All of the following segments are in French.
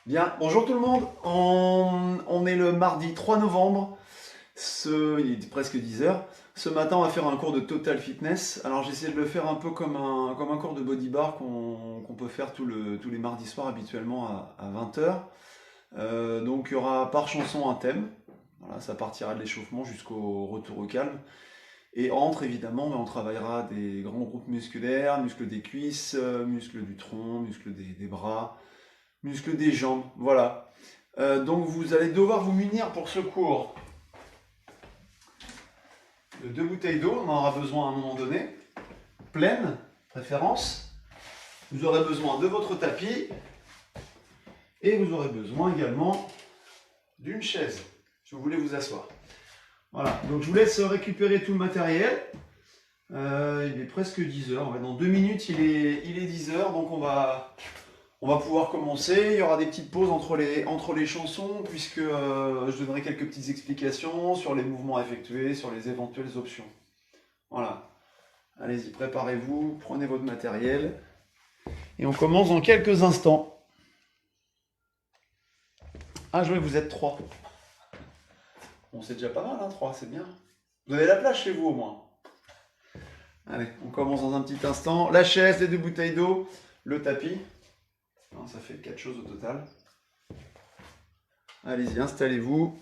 Bien, bonjour tout le monde. On est le mardi 3 novembre. Il est presque 10 heures. Ce matin, on va faire un cours de Total Fitness. Alors, j'essaie de le faire un peu comme un cours de body bar qu'on peut faire tous les mardis soirs habituellement à 20 heures. Donc, il y aura par chanson un thème. Voilà, ça partira de l'échauffement jusqu'au retour au calme. Et entre, évidemment, on travaillera des grands groupes musculaires, muscles des cuisses, muscles du tronc, muscles des bras, muscles des jambes, voilà. Donc vous allez devoir vous munir pour ce cours de 2 bouteilles d'eau, on en aura besoin à un moment donné, pleine, préférence. Vous aurez besoin de votre tapis et vous aurez besoin également d'une chaise, si vous voulez vous asseoir. Voilà, donc je vous laisse récupérer tout le matériel. Il est presque 10 heures, dans 2 minutes il est 10 heures, donc on va pouvoir commencer. Il y aura des petites pauses entre les chansons, puisque je donnerai quelques petites explications sur les mouvements effectués, sur les éventuelles options. Voilà. Allez-y, préparez-vous, prenez votre matériel. Et on commence dans quelques instants. Ah, je vois que vous êtes 3. Bon, c'est déjà pas mal, hein, 3, c'est bien. Vous avez la place chez vous, au moins. Allez, on commence dans un petit instant. La chaise, les 2 bouteilles d'eau, le tapis. Ça fait 4 choses au total. Allez-y, installez-vous.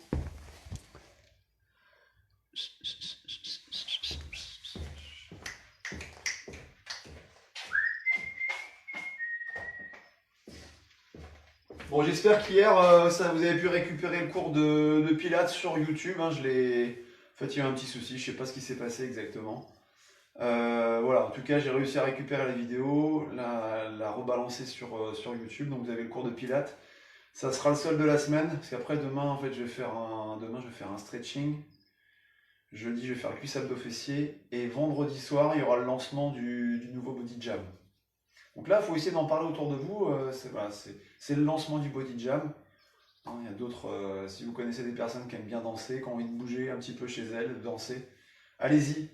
Bon, j'espère qu'hier, vous avez pu récupérer le cours de Pilates sur YouTube. En fait, il y a eu un petit souci, je ne sais pas ce qui s'est passé exactement. Voilà, en tout cas, j'ai réussi à récupérer la vidéo, la rebalancer sur YouTube. Donc, vous avez le cours de Pilates. Ça sera le seul de la semaine, parce qu'après, demain, en fait, je vais faire un stretching. Jeudi, je vais faire cuisse abdos fessiers. Et vendredi soir, il y aura le lancement du nouveau Body Jam. Donc là, il faut essayer d'en parler autour de vous. C'est le lancement du Body Jam. Il y a d'autres, si vous connaissez des personnes qui aiment bien danser, qui ont envie de bouger un petit peu chez elles, de danser, allez-y,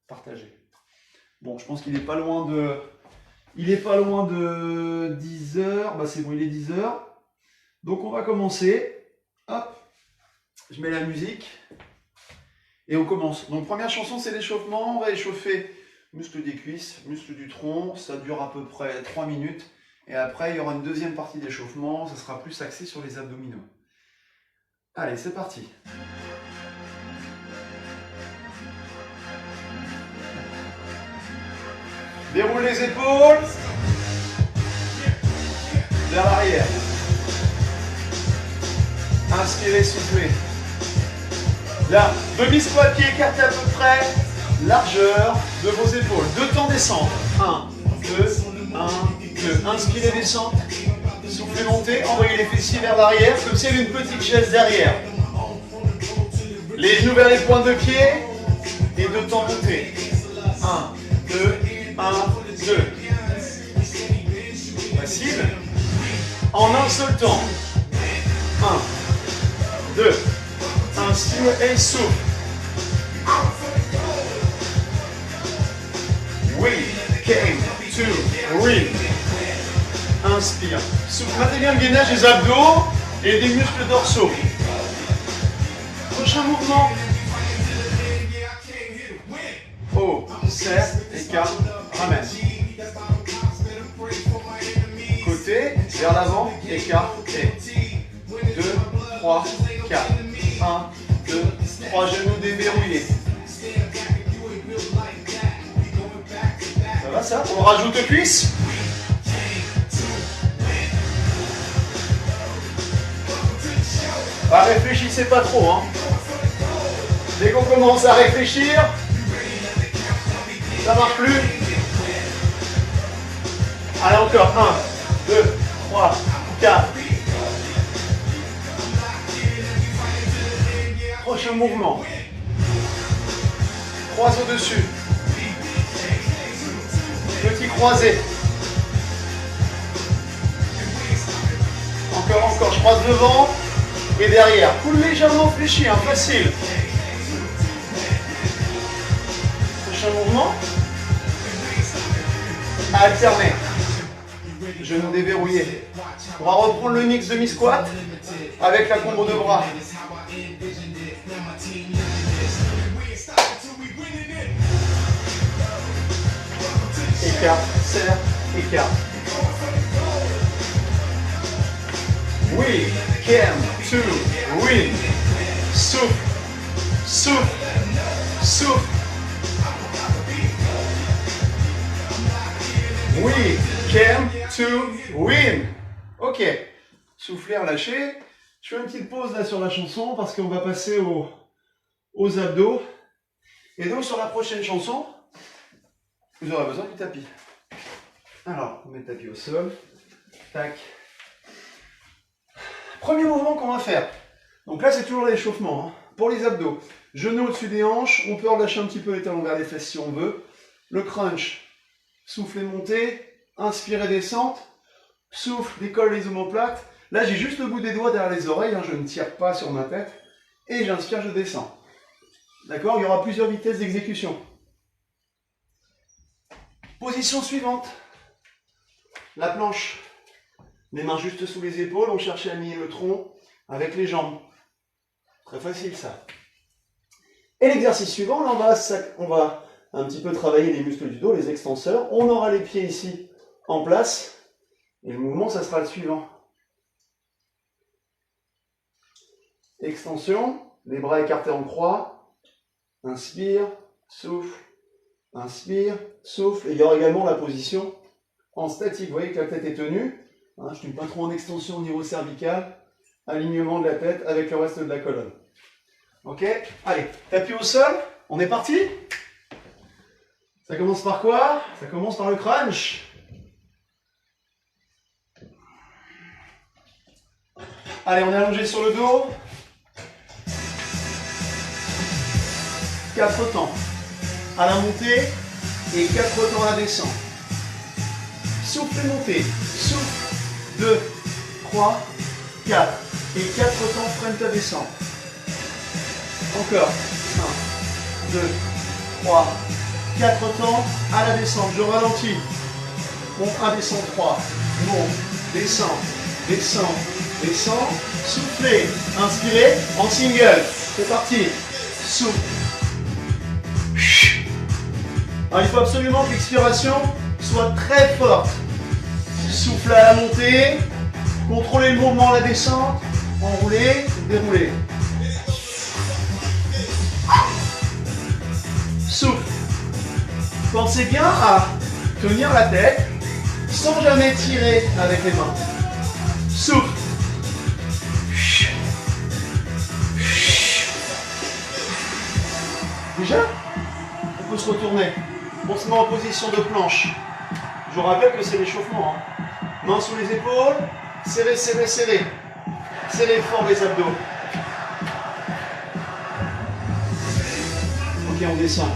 partagez. Bon, je pense qu'il n'est pas loin de 10 heures. Bah c'est bon, il est 10 heures. Donc on va commencer. Hop, je mets la musique. Et on commence. Donc première chanson, c'est l'échauffement. On va échauffer muscles des cuisses, muscles du tronc. Ça dure à peu près 3 minutes. Et après, il y aura une deuxième partie d'échauffement. Ça sera plus axé sur les abdominaux. Allez, c'est parti. Déroule les épaules. Vers l'arrière. Inspirez, soufflez. Là, demi-squat, pied écarté à peu près. Largeur de vos épaules. 2 temps descendre. 1, 2, 1, 2. Inspirez, descendre. Soufflez, montez. Envoyez les fessiers vers l'arrière, comme s'il y avait une petite chaise derrière. Les genoux vers les pointes de pied. Et 2 temps monter. 1, 2, 1, 2. Facile. En un seul temps. 1, 2. Inspire et souffle. We came to win. Inspire. Souffle. Maintenez bien le gainage des abdos et des muscles dorsaux. Prochain mouvement. Oh, serre, écarte, ramène. Côté, vers l'avant, écarte, et 2, 3, 4. 1, 2, 3 genoux déverrouillés. Ça va ça? On rajoute aux cuisses. Ah, réfléchissez pas trop. Hein. Dès qu'on commence à réfléchir, ça marche plus. Allez encore. 1, 2, 3, 4. Prochain mouvement. Croise au-dessus. Petit croisé. Encore, je croise devant et derrière. Coule légèrement fléchi, hein, facile. Prochain mouvement. Alterner. Genou déverrouillé. On va reprendre le mix demi-squat avec la combo de bras. Écart, serre, écart. We came to win. Souffle, souffle, souffle. We came to win. Ok. Souffler, lâcher. Je fais une petite pause là sur la chanson parce qu'on va passer aux abdos. Et donc sur la prochaine chanson, vous aurez besoin du tapis. Alors, on met le tapis au sol. Tac. Premier mouvement qu'on va faire. Donc là, c'est toujours l'échauffement. Hein. Pour les abdos, genoux au-dessus des hanches. On peut relâcher un petit peu les talons vers les fesses si on veut. Le crunch. Souffle et montée. Inspire et descente. Souffle, décolle les omoplates. Là, j'ai juste le bout des doigts derrière les oreilles. Hein. Je ne tire pas sur ma tête. Et j'inspire, je descends. D'accord? Il y aura plusieurs vitesses d'exécution. Position suivante. La planche. Les mains juste sous les épaules, on cherche à aligner le tronc avec les jambes. Très facile ça. Et l'exercice suivant, là on va un petit peu travailler les muscles du dos, les extenseurs. On aura les pieds ici en place. Et le mouvement, ça sera le suivant. Extension, les bras écartés en croix. Inspire, souffle, inspire, souffle. Et il y aura également la position en statique. Vous voyez que la tête est tenue. Hein, je ne suis pas trop en extension au niveau cervical. Alignement de la tête avec le reste de la colonne. Ok? Allez, tapis au sol. On est parti? Ça commence par quoi? Ça commence par le crunch. Allez, on est allongé sur le dos. 4 temps à la montée et 4 temps à la descente. Souffle et montée. Souffle. 2, 3, 4. Et 4 temps, freine ta descente. Encore. 1, 2, 3, 4 temps à la descente. Je ralentis. Monte 1, descend 3. Monte, descend, descend, descend. Soufflez. Inspirez en single. C'est parti. Souffle. Alors, il faut absolument que l'expiration soit très forte. Souffle à la montée, contrôlez le mouvement à la descente, enroulez, déroulez. Souffle. Pensez bien à tenir la tête sans jamais tirer avec les mains. Souffle. Déjà, on peut se retourner. On se met en position de planche. Je vous rappelle que c'est l'échauffement. Hein. Mains sous les épaules, serrez, serrez, serrez. Serrez fort les abdos. Ok, on descend.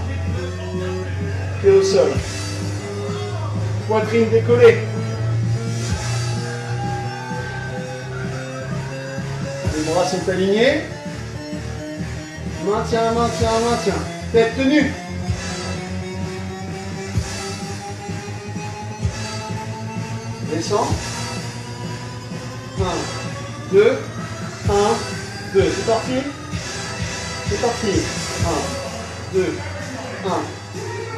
Pied au sol. Poitrine décollée. Les bras sont alignés. Maintien, maintien, maintien. Tête tenue. Descends. 1, 2, 1, 2. C'est parti. C'est parti. 1, 2, 1,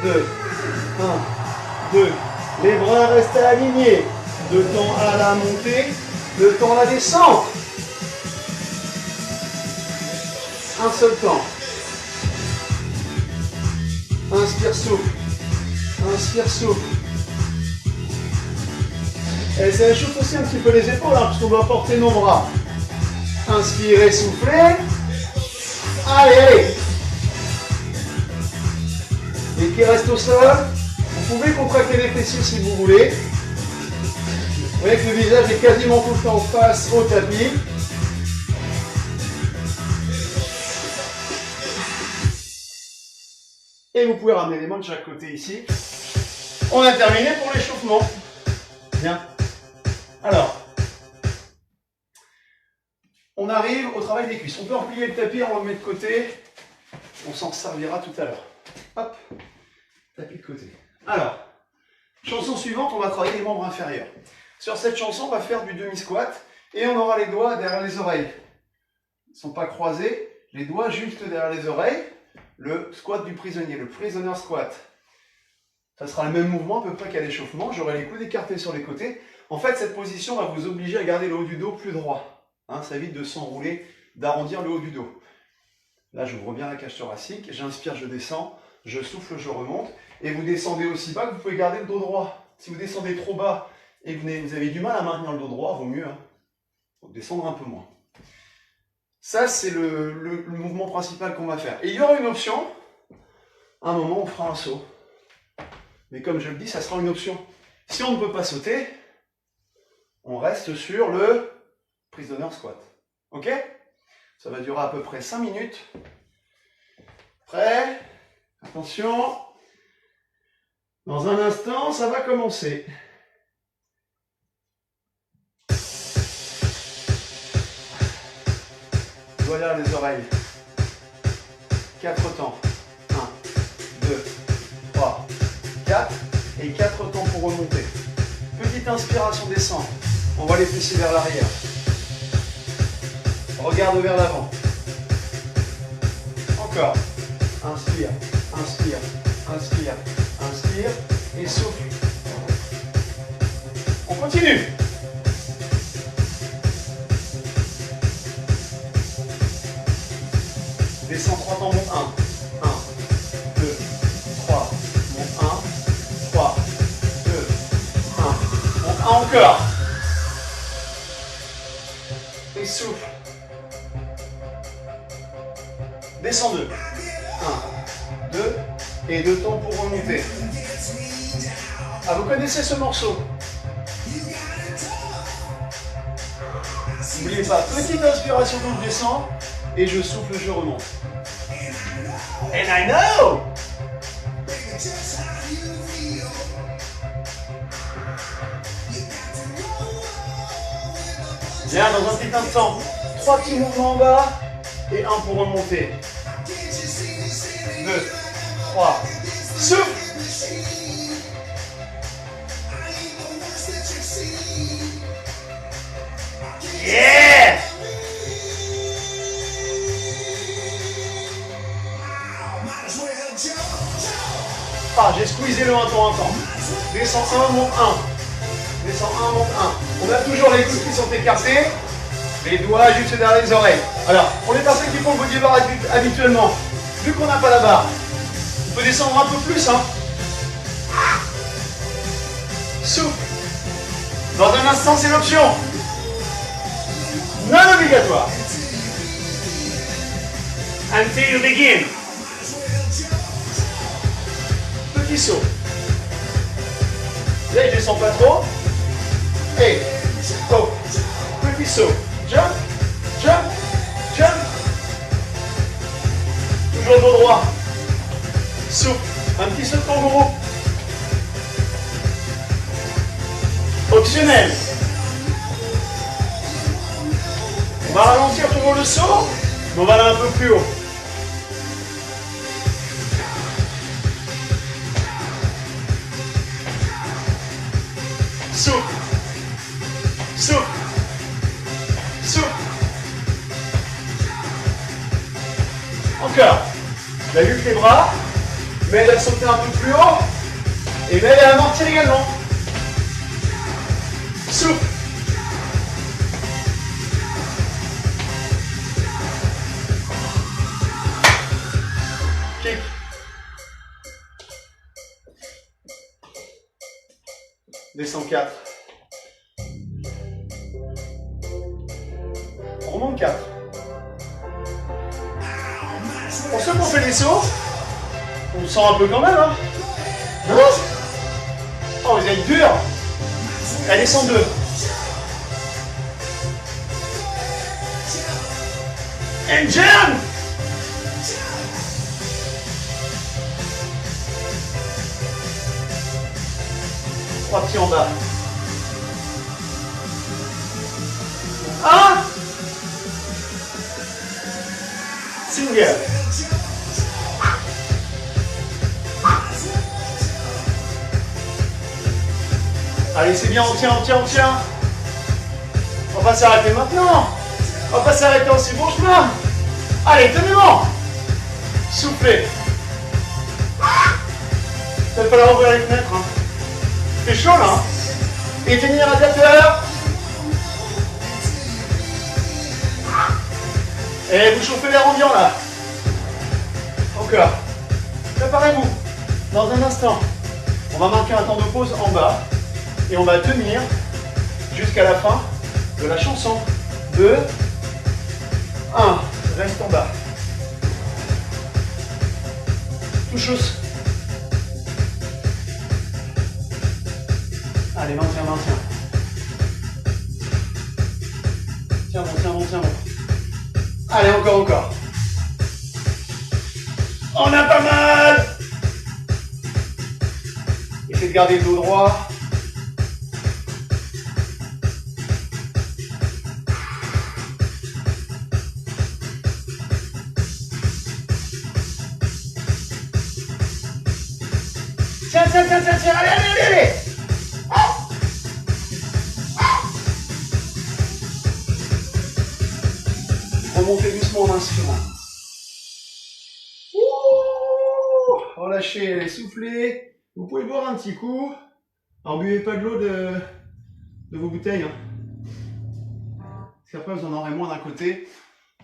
2, 1, 2. Les bras restent alignés. 2 temps à la montée, 2 temps à la descente. Un seul temps. Inspire, souffle. Inspire, souffle. Et ça échauffe aussi un petit peu les épaules, hein, parce qu'on doit porter nos bras. Inspirez, soufflez. Allez, allez. Les pieds restent au sol. Vous pouvez contracter les fessiers si vous voulez. Vous voyez que le visage est quasiment tout le temps face au tapis. Et vous pouvez ramener les mains de chaque côté ici. On a terminé pour l'échauffement. Bien. Alors, on arrive au travail des cuisses. On peut replier le tapis, on le met de côté. On s'en servira tout à l'heure. Hop, tapis de côté. Alors, chanson suivante, on va travailler les membres inférieurs. Sur cette chanson, on va faire du demi-squat et on aura les doigts derrière les oreilles. Ils ne sont pas croisés, les doigts juste derrière les oreilles. Le squat du prisonnier, le prisoner squat. Ça sera le même mouvement à peu près qu'à l'échauffement. J'aurai les coudes écartés sur les côtés. En fait, cette position va vous obliger à garder le haut du dos plus droit. Hein, ça évite de s'enrouler, d'arrondir le haut du dos. Là, j'ouvre bien la cage thoracique. J'inspire, je descends. Je souffle, je remonte. Et vous descendez aussi bas que vous pouvez garder le dos droit. Si vous descendez trop bas et que vous avez du mal à maintenir le dos droit, vaut mieux faut descendre un peu moins. Ça, c'est le mouvement principal qu'on va faire. Et il y aura une option. À un moment, on fera un saut. Mais comme je le dis, ça sera une option. Si on ne peut pas sauter, on reste sur le prisoner squat. Ok? Ça va durer à peu près 5 minutes. Prêt? Attention. Dans un instant, ça va commencer. Voilà les oreilles. 4 temps. 1, 2, 3, 4. Et 4 temps pour remonter. Petite inspiration, descend. On va les fessiers vers l'arrière. Regarde vers l'avant. Encore. Inspire, inspire, inspire, inspire. Et souffle. On continue. Descends 3 temps, monte 1. 1, 2, 3, monte 1. 3, 2, 1. Monte 1 encore. Et souffle. Descends 2. 1, 2. Et 2 temps pour remonter. Ah, vous connaissez ce morceau? N'oubliez pas, petite inspiration quand je descends. Et je souffle, je remonte. And I know! Bien, dans un petit instant, 3 petits mouvements en bas et 1 pour remonter. 2, 3, souffle! Yeah! Ah, j'ai squeezé le 1 temps, 1 temps. Descends 1, monte 1. Descends 1, monte 1. On a toujours les coudes qui sont écartés. Les doigts juste derrière les oreilles. Alors, pour les personnes qui font le body bar habituellement, vu qu'on n'a pas la barre, on peut descendre un peu plus. Souffle. Dans un instant, c'est l'option. Non obligatoire. Until you begin. Petit saut. Là, je descends pas trop. Et, oh, petit saut. Jump, jump, jump. Toujours dos droit. Souple. Un petit saut de kangourou. Optionnel. On va ralentir toujours le saut, mais on va aller un peu plus haut. Souple. Souple. Souple. Encore. La lutte les bras. M'aide à sauter un peu plus haut. Et m'aide à amortir également. Souple. Kick. Descends 4. On remonte 4. Pour ceux qui ont fait les sauts, on sent un peu quand même, Non? Oh, vous êtes dur. Elle descend 2. And jump! Trois petits en bas. 1. Single. Allez, c'est bien, on tient, on tient, on tient. On va s'arrêter maintenant. On va pas s'arrêter en si bon chemin. Allez, tenez bon. Soufflez. Il va falloir ouvrir les fenêtres. Hein. C'est chaud là. Hein. Éteignez les radiateurs. Et vous chauffez l'air ambiant là. Encore. Préparez-vous. Dans un instant, on va marquer un temps de pause en bas. Et on va tenir jusqu'à la fin de la chanson. 2, 1. Reste en bas. Touche. Allez, maintiens, maintiens. Tiens bon, tiens bon, tiens bon. Allez, encore, encore. On a pas mal. Essayez de garder le dos droit. Tiens, tiens, tiens, tiens, tiens, allez, allez, allez, allez. Remontez doucement en inspirant. Relâchez, soufflez. Vous pouvez boire un petit coup. Alors, buvez pas de l'eau de vos bouteilles. Hein. Parce qu'après, vous en aurez moins d'un côté,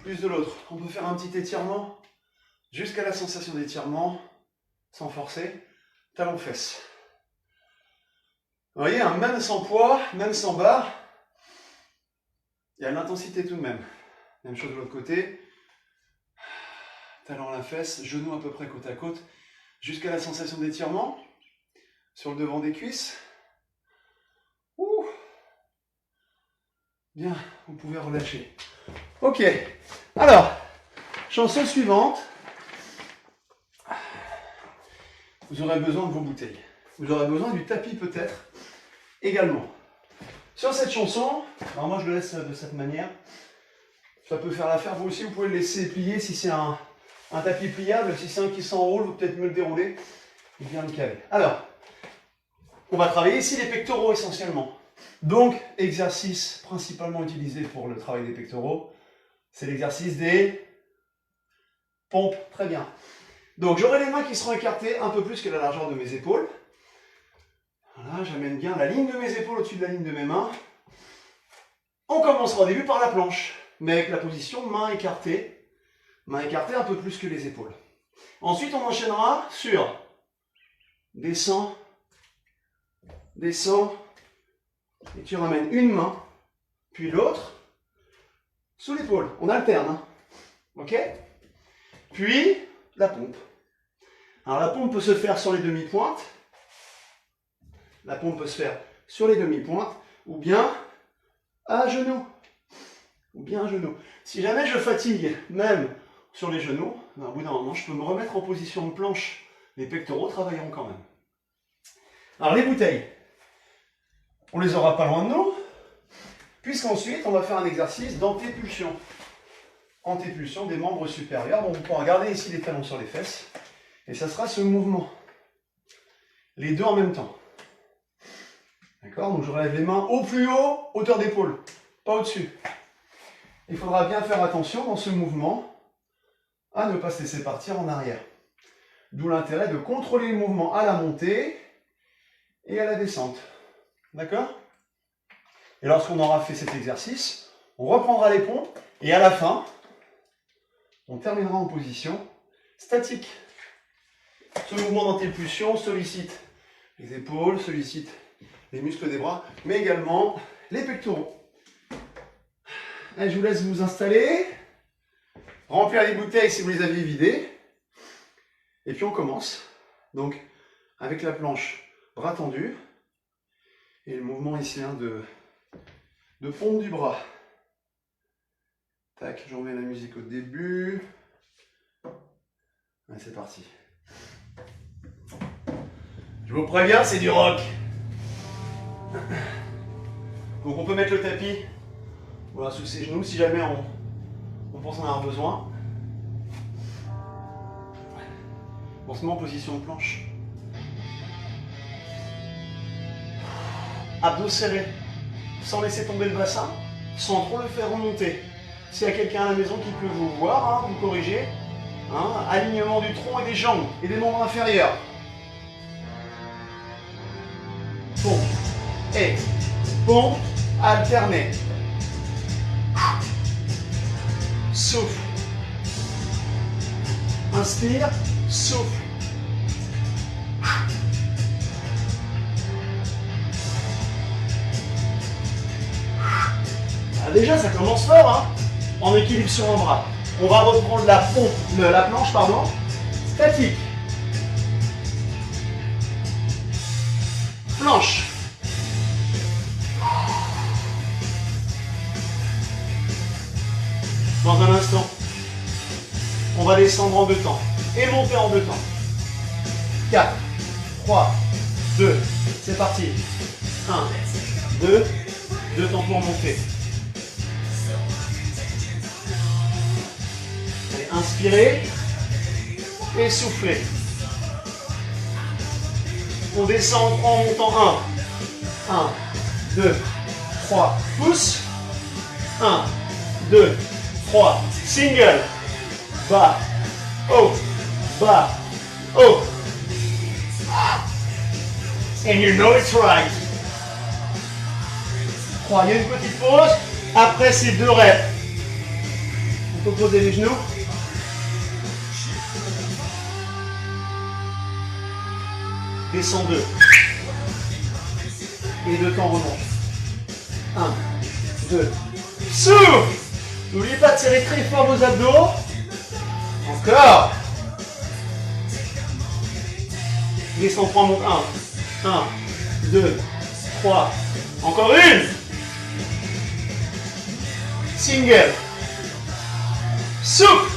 plus de l'autre. On peut faire un petit étirement jusqu'à la sensation d'étirement, sans forcer. Talon-fesses. Vous voyez, hein, même sans poids, même sans barre, il y a l'intensité tout de même. Même chose de l'autre côté. Talon à la fesse, genoux à peu près côte à côte, jusqu'à la sensation d'étirement sur le devant des cuisses. Ouh. Bien, vous pouvez relâcher. Ok, alors, chanson suivante. Vous aurez besoin de vos bouteilles. Vous aurez besoin du tapis peut-être également. Sur cette chanson, alors moi je le laisse de cette manière. Ça peut faire l'affaire. Vous aussi, vous pouvez le laisser plier si c'est un tapis pliable. Si c'est un qui s'enroule, vous peut-être mieux le dérouler et bien le caler. Alors, on va travailler ici les pectoraux essentiellement. Donc, exercice principalement utilisé pour le travail des pectoraux, c'est l'exercice des pompes. Très bien. Donc, j'aurai les mains qui seront écartées un peu plus que la largeur de mes épaules. Voilà, j'amène bien la ligne de mes épaules au-dessus de la ligne de mes mains. On commencera au début par la planche, mais avec la position main écartée un peu plus que les épaules. Ensuite, on enchaînera sur descend, descend, et tu ramènes une main, puis l'autre, sous l'épaule. On alterne, hein. Ok? Puis, la pompe. Alors, la pompe peut se faire sur les demi-pointes. La pompe peut se faire sur les demi-pointes, ou bien à genoux. Ou bien à genoux. Si jamais je fatigue, même sur les genoux, ben, au bout d'un moment, je peux me remettre en position de planche. Les pectoraux travailleront quand même. Alors, les bouteilles, on les aura pas loin de nous, puisqu'ensuite, on va faire un exercice d'antépulsion. Antépulsion des membres supérieurs. Donc, vous pourrez garder ici les talons sur les fesses. Et ça sera ce mouvement. Les deux en même temps. D'accord? Donc, je relève les mains au plus haut, hauteur d'épaule, pas au-dessus. Il faudra bien faire attention dans ce mouvement à ne pas se laisser partir en arrière. D'où l'intérêt de contrôler le mouvement à la montée et à la descente. D'accord? Et lorsqu'on aura fait cet exercice, on reprendra les pompes et à la fin, on terminera en position statique. Ce mouvement d'antépulsion sollicite les épaules, sollicite les muscles des bras, mais également les pectoraux. Allez, je vous laisse vous installer, remplir les bouteilles si vous les aviez vidées, et puis on commence. Donc, avec la planche, bras tendus, et le mouvement ici hein, de pompe du bras. Tac, je remets la musique au début. Allez, c'est parti. Je vous préviens, c'est du rock. Donc on peut mettre le tapis voilà, sous ses genoux si jamais on pense en avoir besoin. On se met en position de planche. abdos serrés, sans laisser tomber le bassin, sans trop le faire remonter. S'il y a quelqu'un à la maison qui peut vous voir, vous corriger. Alignement du tronc et des jambes et des membres inférieurs. Pompe et pompe alternée. Souffle. Inspire, souffle. Déjà, ça commence fort, en équilibre sur un bras. On va reprendre la planche, pardon, statique. Planche. Dans un instant, on va descendre en 2 temps et monter en 2 temps. 4, 3, 2, c'est parti. 1, 2, 2 temps pour monter. Allez, inspirez et soufflez. On descend en montant 1, 1, 2, 3, pouce. 1, 2, 3, single, bas, haut, bas, haut. And you know it's right. 3, il y a une petite pause. Après ces 2 reps, on peut poser les genoux. Descends 2. Et 2 temps remonte. 1, 2. Souffle. N'oubliez pas de serrer très fort vos abdos. Encore. Descends 3, monte 1. 1, 2, 3. Encore une. Single. Souffle.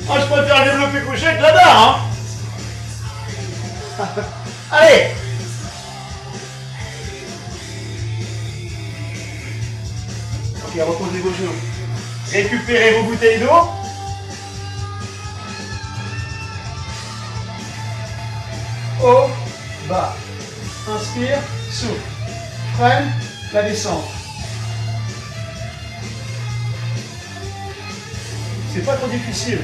Oh, je préfère développer couché que la barre, Allez. Ok, reposez vos genoux. Récupérez vos bouteilles d'eau. Haut, bas. Inspire, souffle. Freine, la descente. C'est pas trop difficile.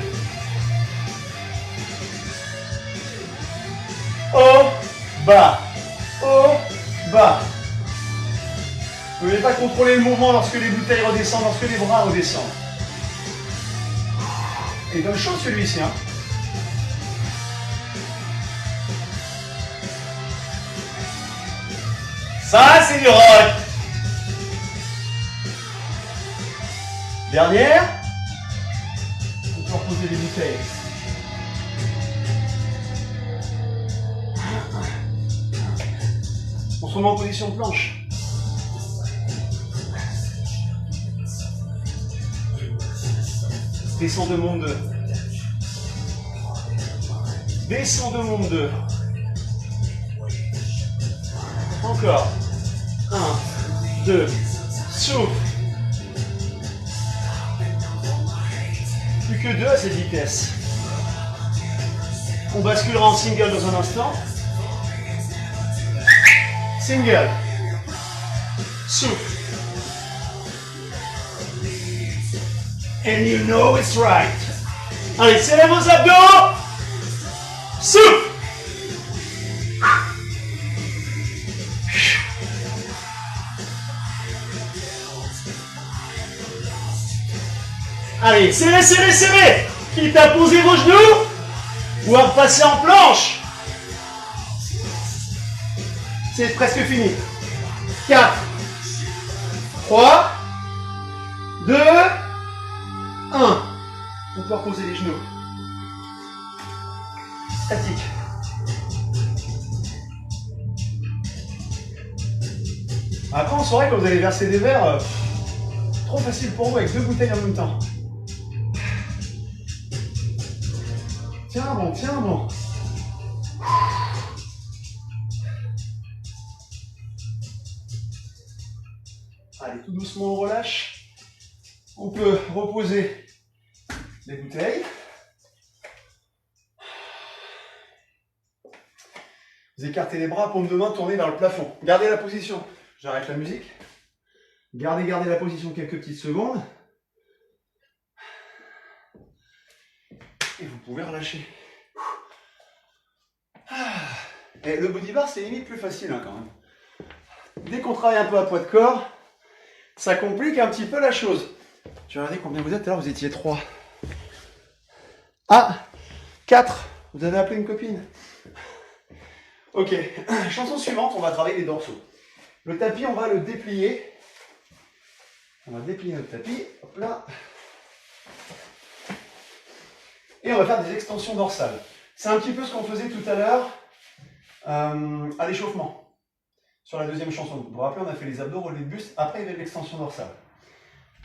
Haut, bas. Haut, bas. Vous ne pouvez pas contrôler le mouvement lorsque les bouteilles redescendent, lorsque les bras redescendent. Et donne chaud celui-ci. Ça, c'est du rock. Dernière. On peut reposer les bouteilles. On se remet en position de planche. Descends de monde 2. Descends de monde 2. Encore. 1, 2, souffle. Plus que 2 à cette vitesse. On basculera en single dans un instant. Single. Souffle. And you know it's right. Allez, serrez vos abdos. Souffle. Allez, serrez, serrez, serrez. Quitte à poser vos genoux ou à repasser en planche. C'est presque fini. 4, 3, 2, 1. On peut reposer les genoux. Statique. Après, en soirée, quand vous allez verser des verres, trop facile pour vous avec 2 bouteilles en même temps. Tiens bon, tiens bon. Allez, tout doucement, on relâche. On peut reposer les bouteilles. Vous écartez les bras, paume de main tournée vers le plafond. Gardez la position. J'arrête la musique. Gardez la position quelques petites secondes. Et vous pouvez relâcher. Et le body bar, c'est limite plus facile hein, quand même. Dès qu'on travaille un peu à poids de corps, ça complique un petit peu la chose. Je vais regarder combien vous êtes. Tout à l'heure, vous étiez 3. Ah, 4. Vous avez appelé une copine. Ok, chanson suivante, on va travailler les dorsaux. Le tapis, on va le déplier. On va déplier notre tapis. Hop là. Et on va faire des extensions dorsales. C'est un petit peu ce qu'on faisait tout à l'heure à l'échauffement. Sur la deuxième chanson. Vous vous rappelez, on a fait les abdos, relevé de buste. Après, il y avait l'extension dorsale.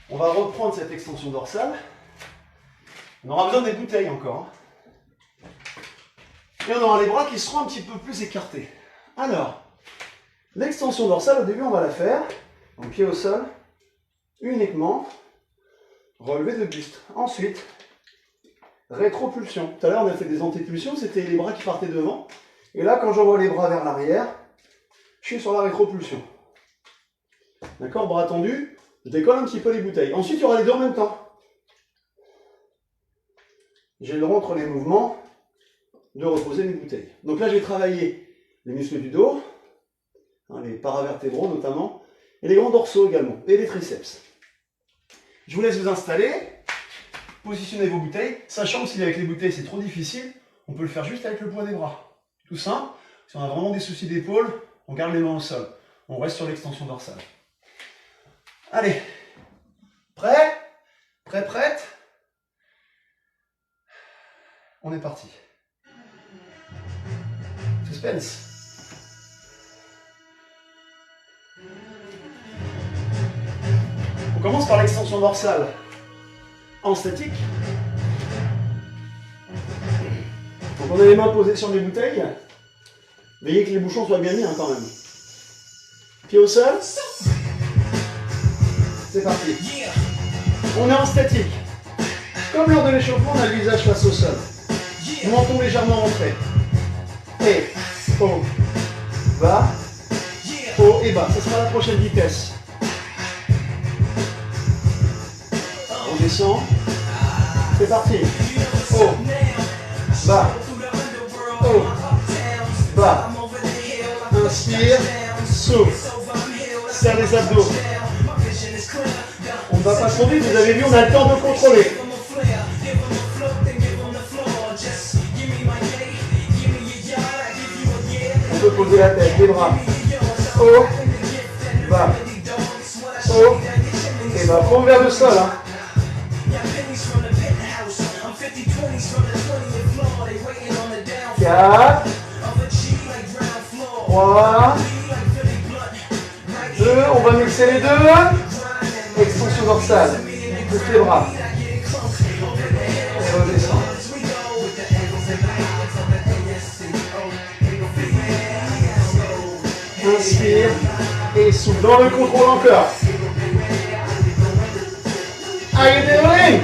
On va reprendre cette extension dorsale. On aura besoin des bouteilles encore. Et on aura les bras qui seront un petit peu plus écartés. Alors, l'extension dorsale, au début, on va la faire. Donc, pied au sol, uniquement. Relevé de buste. Ensuite, rétropulsion. Tout à l'heure, on a fait des antépulsions, c'était les bras qui partaient devant. Et là, quand j'envoie les bras vers l'arrière, je suis sur la rétropulsion. D'accord, bras tendus, je décolle un petit peu les bouteilles. Ensuite, il y aura les deux en même temps. J'ai le droit entre les mouvements de reposer mes bouteilles. Donc là, j'ai travaillé les muscles du dos, hein, les paravertébraux notamment, et les grands dorsaux également, et les triceps. Je vous laisse vous installer, positionnez vos bouteilles, sachant que si avec les bouteilles c'est trop difficile, on peut le faire juste avec le poids des bras. Tout simple, si on a vraiment des soucis d'épaule, on garde les mains au sol. On reste sur l'extension dorsale. Allez, prêt? Prête? On est parti. Suspense. On commence par l'extension dorsale en statique. Donc on a les mains posées sur les bouteilles. Veillez que les bouchons soient bien mis hein, quand même. Pied au sol. C'est parti. On est en statique. Comme lors de l'échauffement, on a le visage face au sol. Menton légèrement rentré. Et haut, bas, haut et bas. Ce sera la prochaine vitesse. On descend. C'est parti. Haut, bas, haut, bas. Inspire, souffle. Serre les abdos. On ne va pas trop vite, vous avez vu, on a le temps de contrôler. On peut poser la tête, les bras. Haut, bas, haut, et bas. Paume vers le sol. Hein. 4, 3, 2, on va mixer les deux. Extension dorsale, pousse les bras. Et redescend. Inspire et souffle dans le contrôle encore. Are you doing?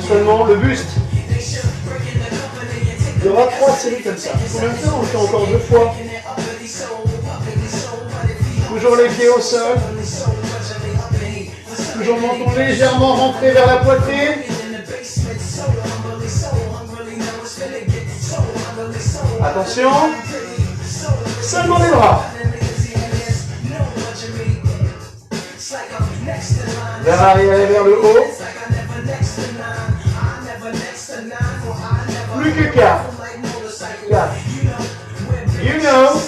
Seulement le buste. Il y aura 3 séries comme ça. Combien de temps on le fait encore 2 fois? Toujours les pieds au sol. Toujours menton légèrement rentré vers la poitrine. Attention. Seulement les bras. Vers l'arrière et vers le haut. Plus que 4. 4. You know.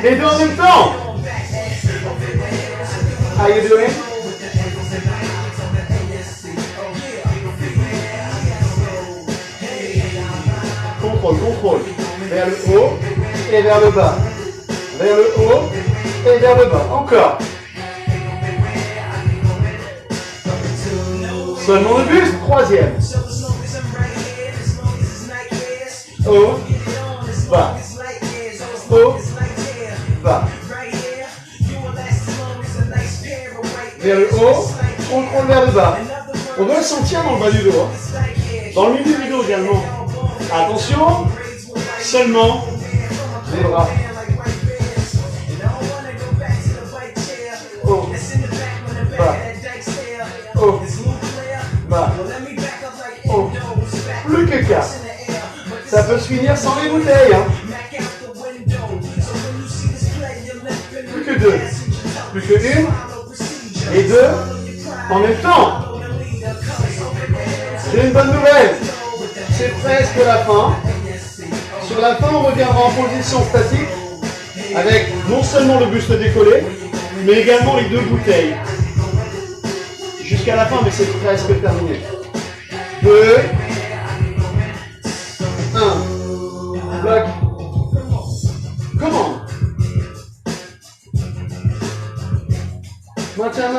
Les deux en même temps. How you doing? Contrôle. Vers le haut et vers le bas. Vers le haut et vers le bas. Encore. Seulement le buste. 3e. Haut, bas. Haut, bas. vers le haut, contrôle vers le bas. On doit le sentir dans le bas du dos. Hein. Dans le milieu du dos également. Attention, seulement les bras. Haut, bas, haut, bas, haut. Plus que 4. Ça peut se finir sans les bouteilles. Hein. Plus que 2. Plus que 1. Et 2 en même temps. J'ai une bonne nouvelle. C'est presque la fin. Sur la fin, on reviendra en position statique avec non seulement le buste décollé, mais également les 2 bouteilles. Jusqu'à la fin, mais c'est presque terminé. 2, 1, bloc, commande. Maintiens,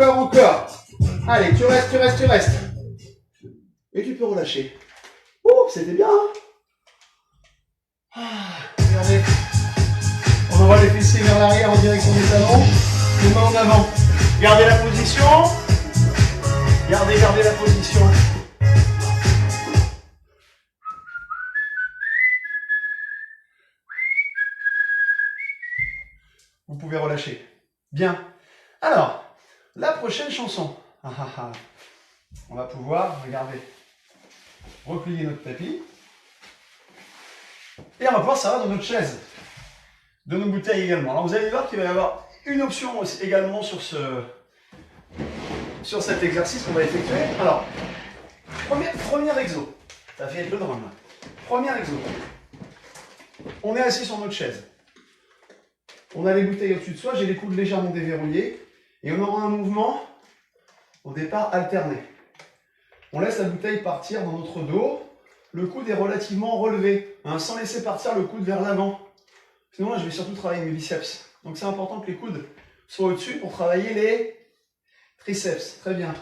encore. Allez, tu restes. Et tu peux relâcher. Oh, c'était bien. Regardez. On envoie les fessiers vers l'arrière en direction des talons. Les mains en avant. Gardez la position. Gardez la position. Vous pouvez relâcher. Bien. Alors, la prochaine chanson. On va pouvoir, regardez, replier notre tapis. Et on va pouvoir s'arrêter dans notre chaise. De nos bouteilles également. Alors vous allez voir qu'il va y avoir une option aussi également sur cet exercice qu'on va effectuer. Alors, premier exo. Ça fait le drum. Premier exo. On est assis sur notre chaise. On a les bouteilles au-dessus de soi, j'ai les coudes légèrement déverrouillés. Et on aura un mouvement au départ alterné. On laisse la bouteille partir dans notre dos. Le coude est relativement relevé, hein, sans laisser partir le coude vers l'avant. Sinon là, je vais surtout travailler mes biceps. Donc c'est important que les coudes soient au-dessus pour travailler les triceps. Très bien.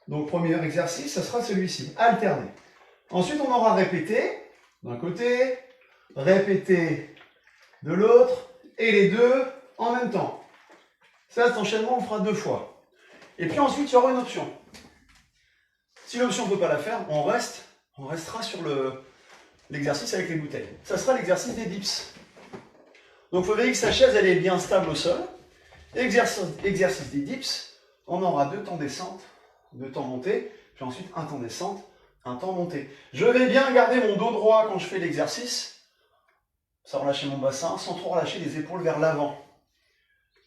Donc premier exercice, ça sera celui-ci, alterné. Ensuite, on aura répété d'un côté, répété de l'autre, et les 2 en même temps. Ça, cet enchaînement, on le fera 2 fois. Et puis ensuite, il y aura une option. Si l'option ne peut pas la faire, on restera sur l'exercice avec les bouteilles. Ça sera l'exercice des dips. Donc il faut vérifier que sa chaise elle est bien stable au sol. Exercice des dips, on aura 2 temps descente, 2 temps montée, puis ensuite un temps descente, un temps montée. Je vais bien garder mon dos droit quand je fais l'exercice, sans relâcher mon bassin, sans trop relâcher les épaules vers l'avant.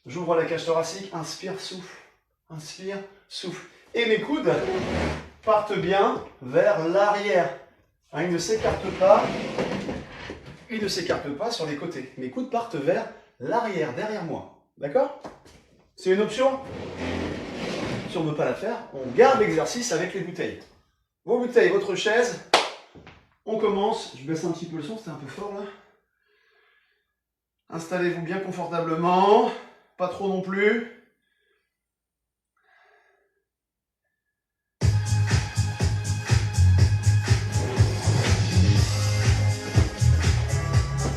J'ouvre la cage thoracique, inspire, souffle. Et mes coudes partent bien vers l'arrière. Hein, ils ne s'écartent pas sur les côtés. Mes coudes partent vers l'arrière, derrière moi. D'accord? C'est une option. Si on ne veut pas la faire, on garde l'exercice avec les bouteilles. Vos bouteilles, votre chaise. On commence. Je baisse un petit peu le son, c'était un peu fort là. Installez-vous bien confortablement. Pas trop non plus.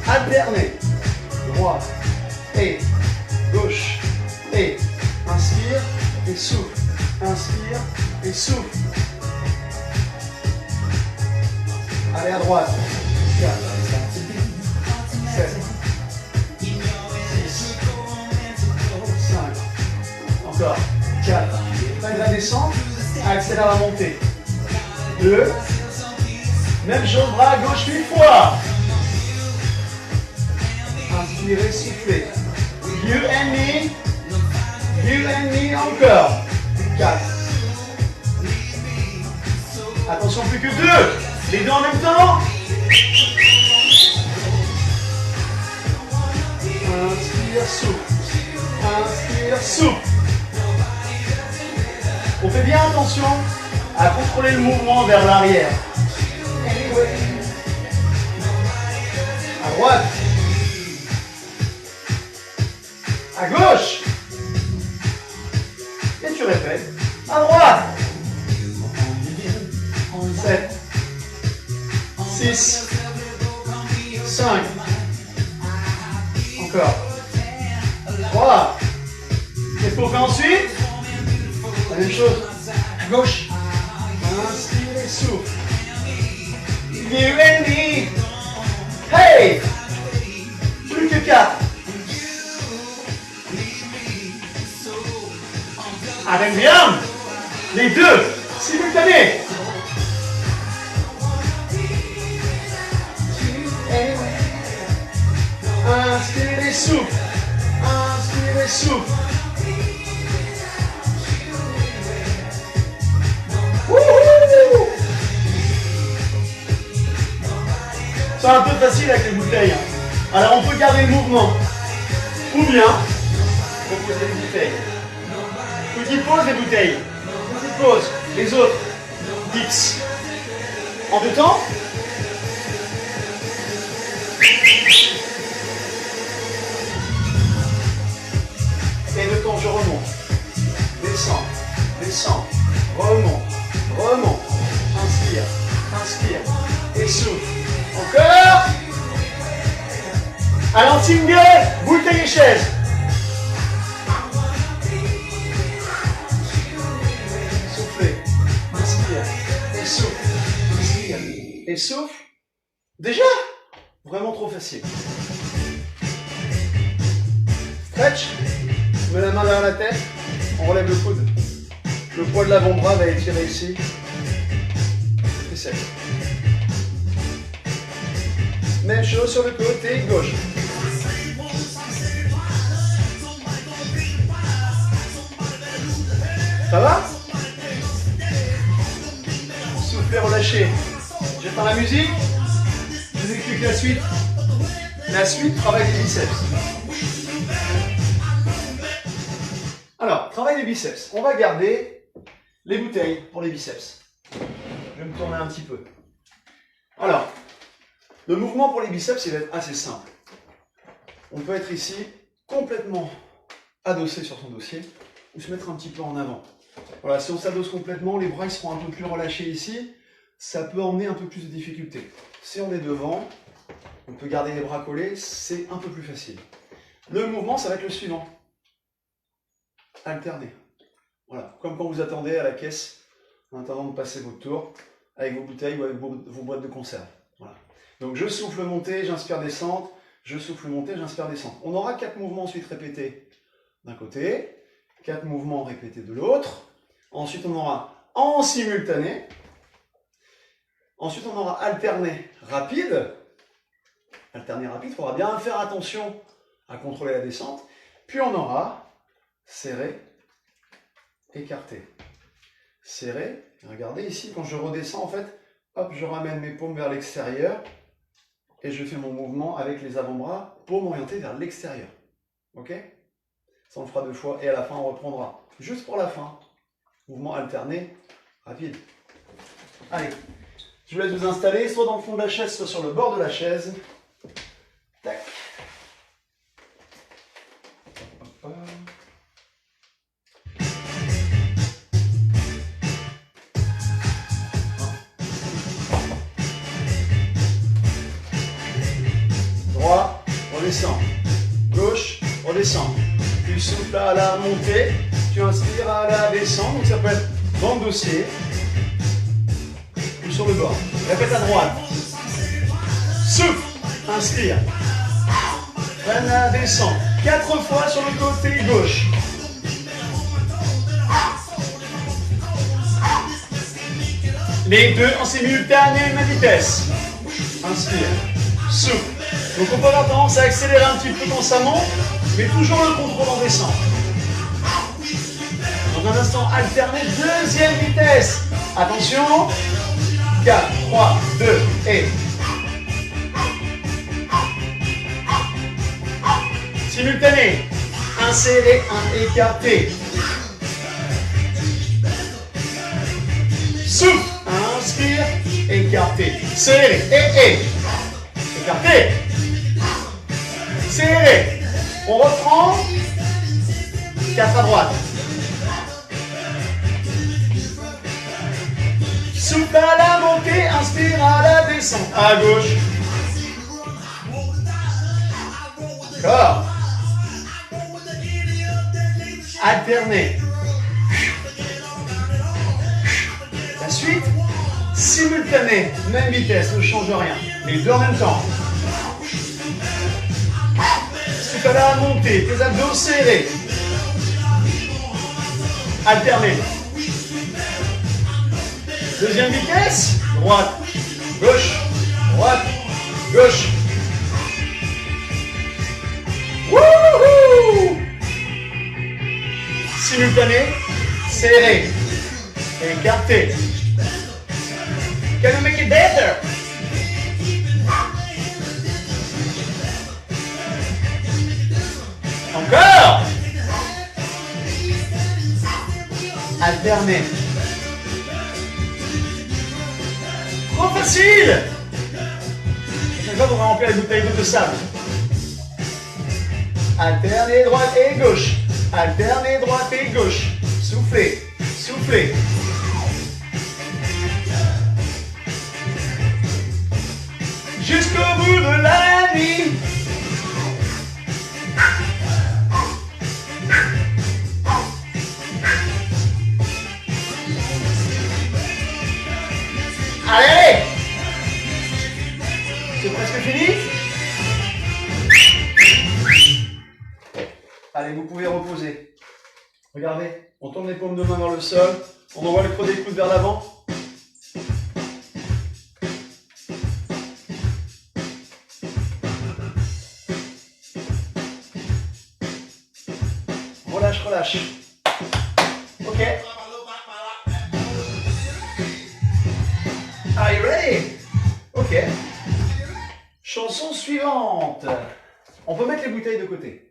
Alternez. Droite et gauche et inspire et souffle. Inspire et souffle. Allez à droite. 4, 7, 6, 5. Encore. 4. Fin de la descente. Accélère la montée. 2. Même chose, bras gauche 8 fois. Inspirez, soufflez. You and me, encore. 4. Attention, plus que 2. Les 2 en même temps. Inspire, souffle. Inspire, souffle. On fait bien attention à contrôler le mouvement vers l'arrière. À droite. À gauche. Et tu répètes. À droite. 7, 6, 5. Encore. 3. S'échauffer ensuite. La même chose. À gauche. Inspire et souffle. You and me. Hey! Plus que 4. Avec bien. Les deux. Simultanés. Inspire et souffle. Inspire et souffle. Wouhou! C'est un peu facile avec les bouteilles. Alors on peut garder le mouvement. Ou bien, reposer les bouteilles. Petite pause les bouteilles. Petite pause. Les autres. Dips. En 2 temps. Et 2 temps, je remonte. Descends. Descends. Remonte. Remonte. Inspire. Inspire. Et souffle. Encore. À l'antingue, bouteille et chaise. Soufflez. Inspire. Et souffle. Inspire. Et souffle. Déjà? Vraiment trop facile. Stretch. Je mets la main derrière la tête. On relève le coude. Le poids de l'avant-bras va étirer ici. Et c'est. Même chose sur le côté gauche. Ça va? Soufflez, relâchez. J'éteins la musique. Je vous explique la suite. La suite, travail des biceps. Alors, travail des biceps. On va garder les bouteilles pour les biceps. Je vais me tourner un petit peu. Alors, le mouvement pour les biceps, il va être assez simple. On peut être ici complètement adossé sur son dossier ou se mettre un petit peu en avant. Voilà, si on s'adosse complètement, les bras ils seront un peu plus relâchés ici. Ça peut emmener un peu plus de difficulté. Si on est devant, on peut garder les bras collés, c'est un peu plus facile. Le mouvement, ça va être le suivant. Alterner. Voilà, comme quand vous attendez à la caisse, en attendant de passer votre tour, avec vos bouteilles ou avec vos boîtes de conserve. Voilà. Donc je souffle monter, j'inspire descente, je souffle monter, j'inspire descente. On aura 4 mouvements ensuite répétés d'un côté, 4 mouvements répétés de l'autre. Ensuite on aura en simultané. Ensuite on aura alterné rapide. Alterné rapide, il faudra bien faire attention à contrôler la descente. Puis on aura serré, écarté. Serré, regardez ici, quand je redescends en fait, hop, je ramène mes paumes vers l'extérieur et je fais mon mouvement avec les avant-bras pour m'orienter vers l'extérieur. Ok? Ça on le fera 2 fois et à la fin on reprendra. Juste pour la fin, mouvement alterné, rapide. Allez, je vous laisse vous installer, soit dans le fond de la chaise, soit sur le bord de la chaise. Tac. Hop, hop. Droit, redescends. Gauche, redescends. Tu souffles à la montée, tu inspires à la descente. Donc ça peut être dans le dossier ou sur le bord. Répète à droite. Souffle, inspire. Freine à la descente. 4 fois sur le côté gauche. Les deux en simultané, même vitesse. Inspire, souffle. Donc on peut avoir tendance à accélérer un petit peu quand ça monte, mais toujours le contrôle en descente. Dans un instant, alterner, deuxième vitesse. Attention. 4, 3, 2 et... Simultané. Un serré, un écarté. Souffle. Inspire, écarté. Serré, et. Écarté. Serré. On reprend. 4 à droite. Souffle à la montée, inspire à la descente. À gauche. D'accord. Alternez. La suite, simultanée, même vitesse, ne change rien. Les deux en même temps. Tu vas la monter, tes abdos serrés. Alternez. Deuxième vitesse, droite, gauche, droite, gauche. Wouhou! Simultané, serré, écarté. Can you make it better? Encore. Alterner. Trop facile. Chaque fois qu'on va remplir les bouteilles d'eau de sable. Alterner droite et gauche. Alterner droite et gauche. Soufflez, soufflez. Jusqu'au bout de la nuit. Allez! C'est presque fini? Allez, vous pouvez reposer. Regardez, on tourne les paumes de main vers le sol, on envoie le creux des coudes vers l'avant. Relâche, relâche. Ok. Are you ready? Ok. Chanson suivante. On peut mettre les bouteilles de côté.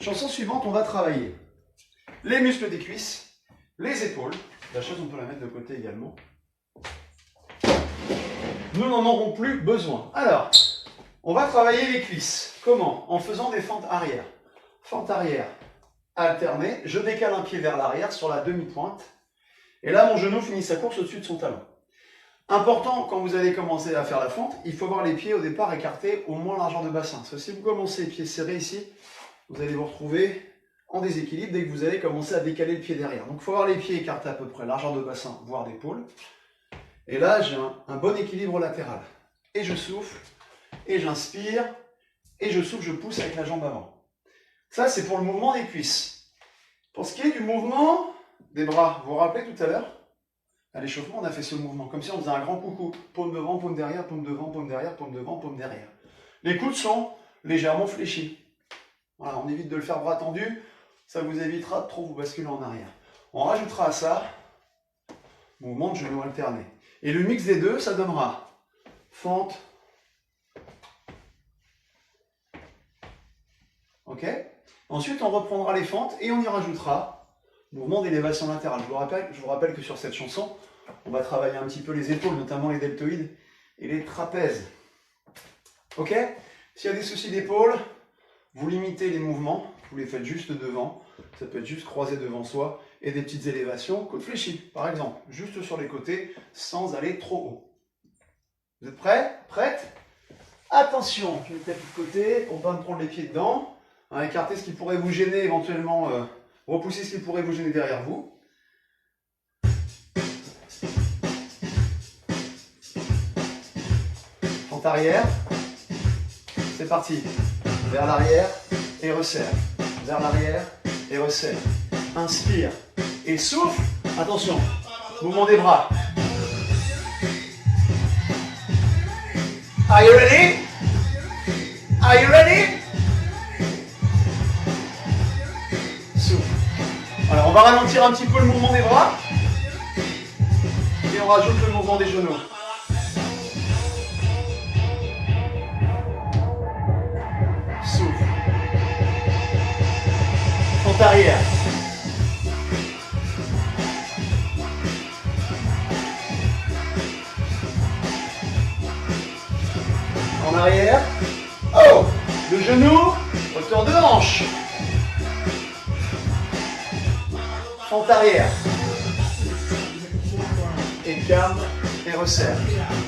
Chanson suivante, on va travailler les muscles des cuisses, les épaules. La chaise, on peut la mettre de côté également. Nous n'en aurons plus besoin. Alors, on va travailler les cuisses. Comment? En faisant des fentes arrière. Fente arrière alternée. Je décale un pied vers l'arrière sur la demi-pointe. Et là, mon genou finit sa course au-dessus de son talon. Important, quand vous allez commencer à faire la fente, il faut avoir les pieds au départ écartés au moins largeur de bassin. Parce que si vous commencez les pieds serrés ici, vous allez vous retrouver en déséquilibre dès que vous allez commencer à décaler le pied derrière. Donc il faut avoir les pieds écartés à peu près largeur de bassin, voire d'épaule. Et là, j'ai un bon équilibre latéral. Et je souffle, et j'inspire, et je souffle, je pousse avec la jambe avant. Ça, c'est pour le mouvement des cuisses. Pour ce qui est du mouvement des bras, vous vous rappelez tout à l'heure? À l'échauffement, on a fait ce mouvement, comme si on faisait un grand coucou. Paume devant, paume derrière, paume devant, paume derrière, paume devant, paume derrière. Les coudes sont légèrement fléchis. Voilà, on évite de le faire bras tendu, ça vous évitera de trop vous basculer en arrière. On rajoutera à ça, mouvement de genou alterné. Et le mix des deux, ça donnera fente. Ok? Ensuite, on reprendra les fentes et on y rajoutera mouvement d'élévation latérale. Je vous rappelle que sur cette chanson, on va travailler un petit peu les épaules, notamment les deltoïdes et les trapèzes. Ok? S'il y a des soucis d'épaule, vous limitez les mouvements, vous les faites juste devant. Ça peut être juste croisé devant soi et des petites élévations, coude fléchi par exemple, juste sur les côtés sans aller trop haut. Vous êtes prêts? Prêtes? Attention, je mets le tapis de côté, on va me prendre les pieds dedans, écarter ce qui pourrait vous gêner éventuellement. Repoussez ce qui pourrait vous gêner derrière vous. Fente arrière. C'est parti. Vers l'arrière et resserre. Vers l'arrière et resserre. Inspire et souffle. Attention. Mouvement des bras. Are you ready? Are you ready? Alors on va ralentir un petit peu le mouvement des bras et on rajoute le mouvement des genoux. Souffle. Fente arrière. En arrière. Oh! Le genou, hauteur de hanche. Fente arrière. Et calme et resserre.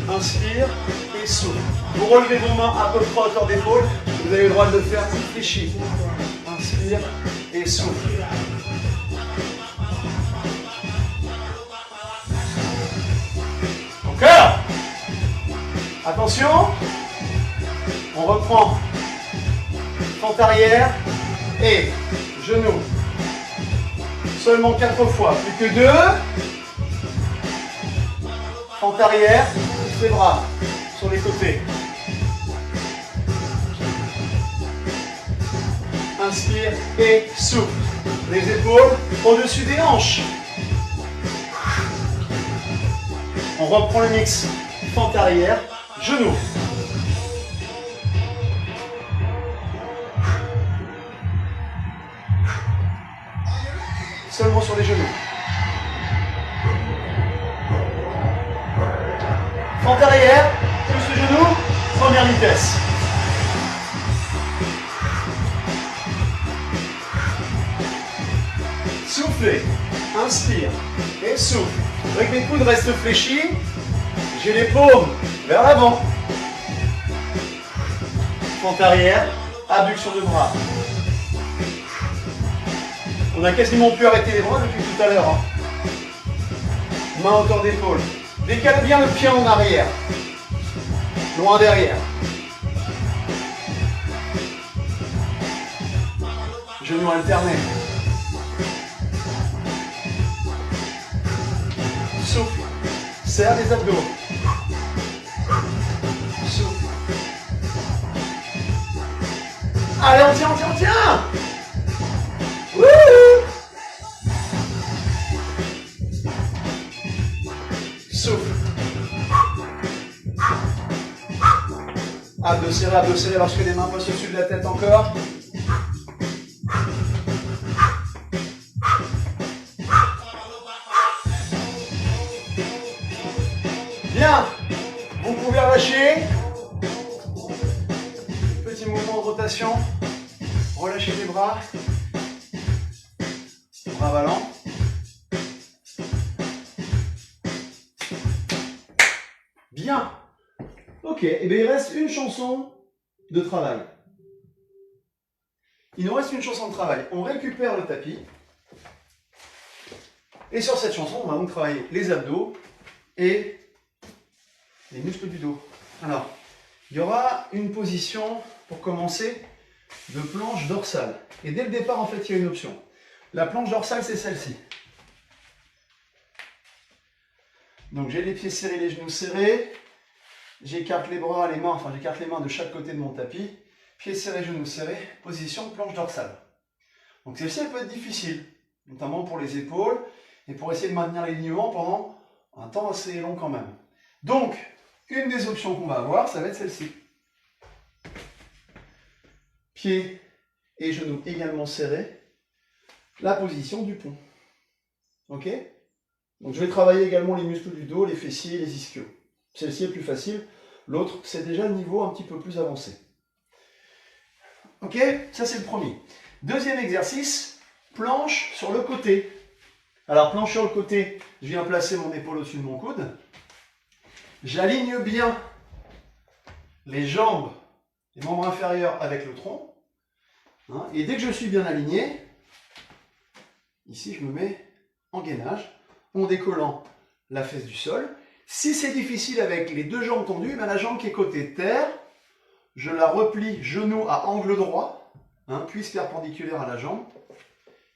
Inspire et souffle. Vous relevez vos mains à peu près à hauteur d'épaule. Vous avez le droit de le faire fléchi. Inspire. Inspire et souffle. Encore. Attention. On reprend. Fente arrière et genou. Seulement 4 fois, plus que 2. Fente arrière, pousse les bras sur les côtés. Inspire et souffle. Les épaules au-dessus des hanches. On reprend le mix. Fente arrière, genou. Seulement sur les genoux. Fente arrière, plus le genou, première vitesse. Soufflez, inspire et souffle. Avec mes coudes restent fléchis, j'ai les paumes vers l'avant. Fente arrière, abduction de bras. On a quasiment pu arrêter les bras depuis tout à l'heure. Hein. Main hauteur d'épaule. Décale bien le pied en arrière. Loin derrière. Genoux alternés. Souffle. Serre les abdos. Souffle. Allez, on tient, on tient, on tient. Wouhou. Souffle. Abdos serrés lorsque les mains passent au-dessus de la tête encore. Bien. Vous pouvez relâcher. Petit mouvement de rotation. Relâchez les bras. Bras ballants. Bien. Ok, et bien il reste une chanson de travail. Il nous reste une chanson de travail. On récupère le tapis. Et sur cette chanson, on va donc travailler les abdos et les muscles du dos. Alors, il y aura une position, pour commencer, de planche dorsale. Et dès le départ, en fait, il y a une option. La planche dorsale, c'est celle-ci. Donc, j'ai les pieds serrés, les genoux serrés. J'écarte les bras, les mains, enfin j'écarte les mains de chaque côté de mon tapis. Pieds serrés, genoux serrés, position planche dorsale. Donc celle-ci elle peut être difficile, notamment pour les épaules et pour essayer de maintenir l'alignement pendant un temps assez long quand même. Donc, une des options qu'on va avoir, ça va être celle-ci. Pieds et genoux également serrés. La position du pont. Ok? Donc je vais travailler également les muscles du dos, les fessiers, les ischios. Celle-ci est plus facile, l'autre c'est déjà le niveau un petit peu plus avancé. Ok, ça c'est le premier. Deuxième exercice, planche sur le côté. Alors planche sur le côté, je viens placer mon épaule au-dessus de mon coude. J'aligne bien les jambes, les membres inférieurs avec le tronc. Hein, et dès que je suis bien aligné, ici je me mets en gainage, en décollant la fesse du sol. Si c'est difficile avec les deux jambes tendues, ben la jambe qui est côté terre, je la replie genou à angle droit, hein, cuisse perpendiculaire à la jambe,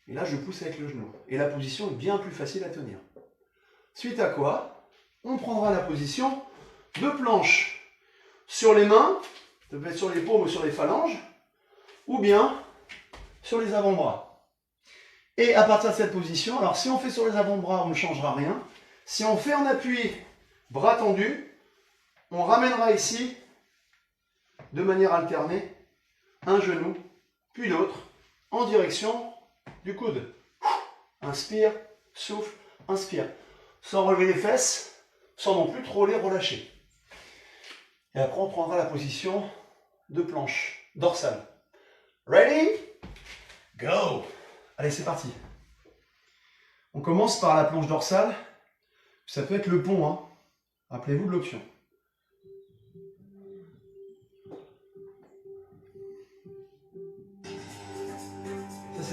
et là je pousse avec le genou. Et la position est bien plus facile à tenir. Suite à quoi, on prendra la position de planche sur les mains, ça peut être sur les paumes ou sur les phalanges, ou bien sur les avant-bras. Et à partir de cette position, alors si on fait sur les avant-bras, on ne changera rien. Si on fait en appui, bras tendus, on ramènera ici, de manière alternée, un genou, puis l'autre, en direction du coude. Inspire, souffle, inspire. Sans relever les fesses, sans non plus trop les relâcher. Et après, on prendra la position de planche dorsale. Ready? Go! Allez, c'est parti. On commence par la planche dorsale. Ça peut être le pont, hein. Rappelez-vous de l'option.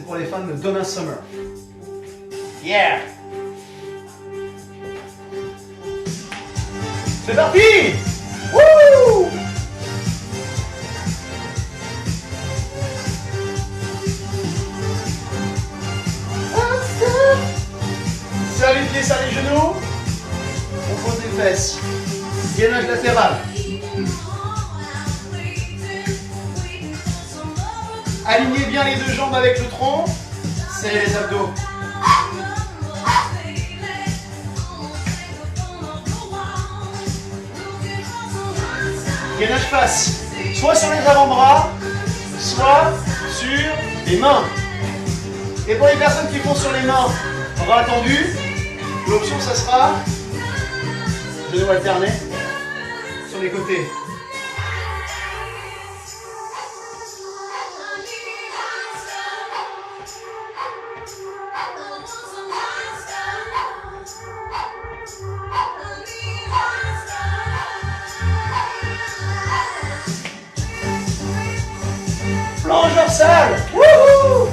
C'est pour les fans de Donna Summer. Yeah! C'est parti! Wouh! Serre les pieds, serre les genoux. On pose les fesses. Gainage latéral. Alignez bien les deux jambes avec le tronc. Serrez les abdos. Gainage face. Soit sur les avant-bras, soit sur les mains. Et pour les personnes qui font sur les mains, bras tendus, l'option ça sera genoux alternés sur les côtés. Planche dorsale. Wouhou!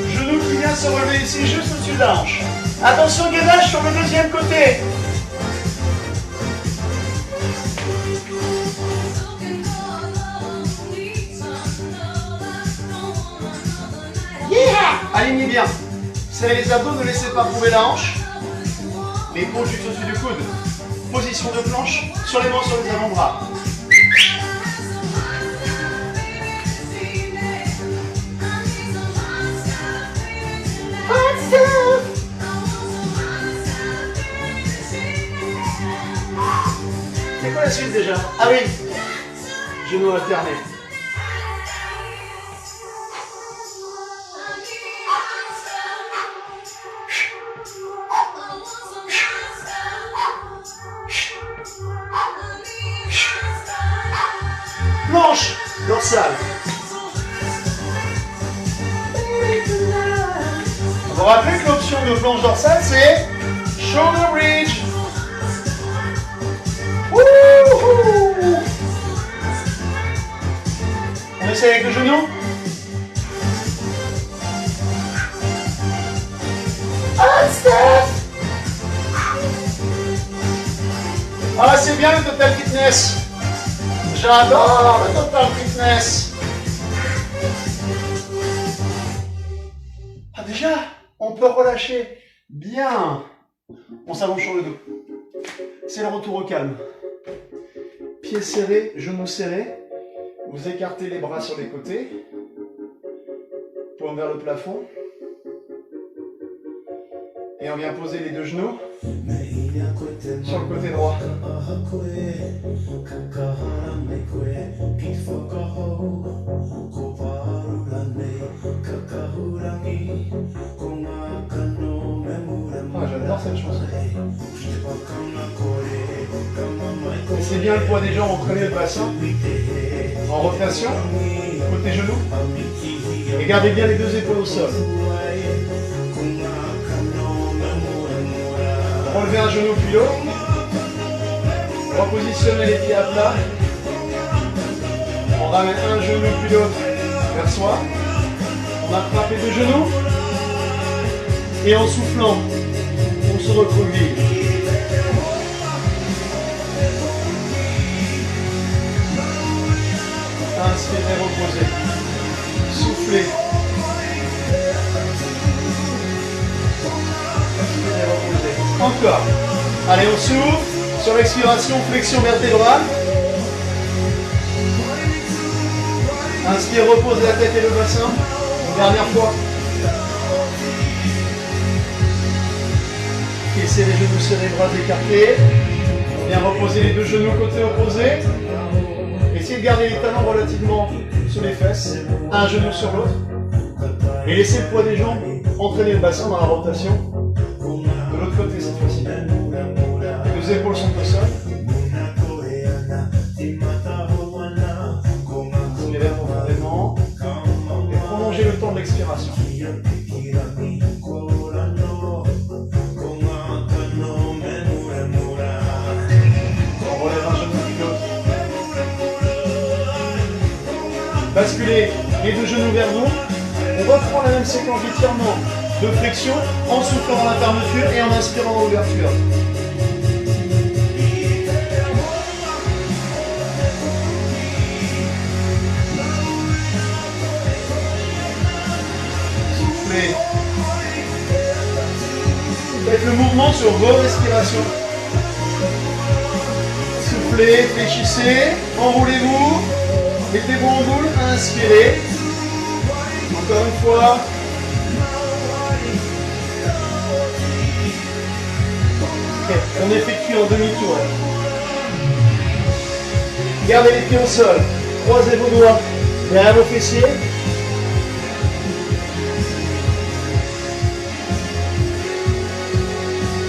Genou qui vient se relever ici, juste au-dessus de la hanche. Attention, gainage sur le deuxième côté. Alignez bien. Serrez les abdos, ne laissez pas prouver la hanche. L'épaule juste au-dessus du coude. Position de planche, sur les mains, sur les avant-bras. C'est quoi la suite déjà? Ah oui, genoux alternés. Planche dorsale. On va rappeler que l'option de planche dorsale, c'est shoulder bridge. Wouhou! On essaie avec le genou. Ah, c'est bien le total fitness. J'adore le total fitness. Ah déjà, on peut relâcher bien. On s'allonge sur le dos. C'est le retour au calme. Pieds serrés, genoux serrés. Vous écartez les bras sur les côtés. Paume vers le plafond. Et on vient poser les deux genoux sur le côté droit. Ah, j'adore cette chanson. Laissez bien le poids des jambes entraîner le bassin. En rotation, côté genoux. Et gardez bien les deux épaules au sol. Relevez un genou puis l'autre. Repositionnez les pieds à plat. On ramène un genou puis l'autre vers soi. On attrape les deux genoux. Et en soufflant, on se recroqueville. Inspirez, reposez. Soufflez. Inspirez, reposez. Encore. Allez, on souffle. Sur l'expiration, flexion vertébrale. Inspire, repose la tête et le bassin. Une dernière fois. Laissez les genoux serrés, bras écartés. On vient reposer les deux genoux côté opposé. Essayez de garder les talons relativement sur les fesses, un genou sur l'autre. Et laissez le poids des jambes entraîner le bassin dans la rotation. De l'autre côté cette fois-ci. Les deux épaules sont au sol. Inspirez profondément. On relève un genou puis l'autre. Basculez les deux genoux vers vous. On reprend la même séquence d'étirement, de flexion, en soufflant dans la fermeture et en inspirant dans l'ouverture. Soufflez. Faites le mouvement sur vos respirations. Soufflez, fléchissez, enroulez-vous, mettez-vous en boule, inspirez. Encore une fois. Okay. On effectue en demi-tour. Gardez les pieds au sol, croisez vos doigts derrière vos fessiers.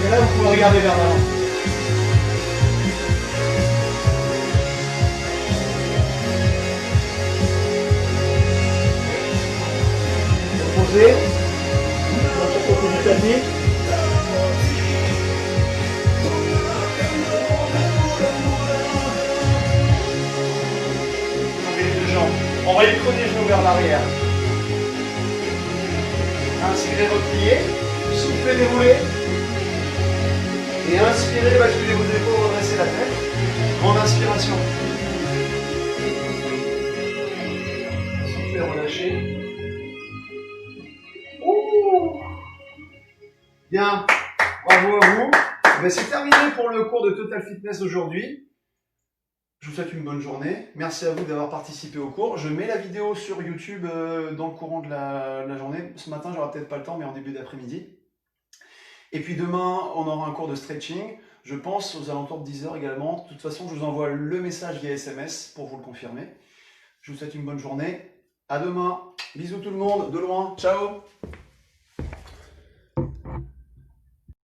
Et là, vous pouvez regarder vers l'avant. Posez. Dans chaque côté du tapis. Levez les deux jambes. Envoyez le premier genou vers l'arrière. Inspirez, repliez. Soufflez, déroulez. Et inspirez, basculez vos épaules, redressez la tête. En inspiration. Soufflez, relâchez. Bien, bravo à vous. C'est terminé pour le cours de Total Fitness aujourd'hui. Je vous souhaite une bonne journée. Merci à vous d'avoir participé au cours. Je mets la vidéo sur YouTube dans le courant de la journée. Ce matin, j'aurai peut-être pas le temps, mais en début d'après-midi. Et puis demain, on aura un cours de stretching. Je pense aux alentours de 10 h également. De toute façon, je vous envoie le message via SMS pour vous le confirmer. Je vous souhaite une bonne journée. À demain. Bisous tout le monde, de loin. Ciao.